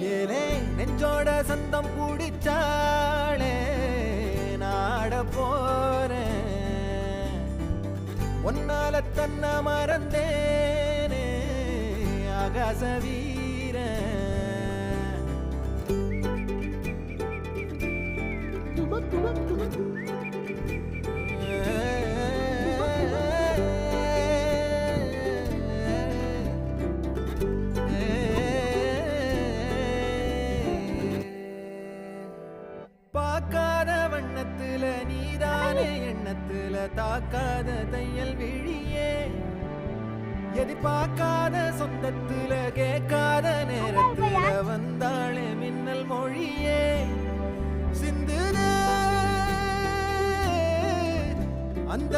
ஏலே நெஞ்சோட சந்தம் பிடிச்சாளே நாட போறேன் ஒன்னால தன்ன மறந்தேனே ஆகாச வீரன் பார்க்காத வண்ணத்துல நீதானே எண்ணத்துல தாக்காத தையல் விழியே எதிர்பார்க்காத சொந்தத்துல கேட்காத நேரத்துல வந்தாளே மின்னல் மொழியே சிந்துதே அந்த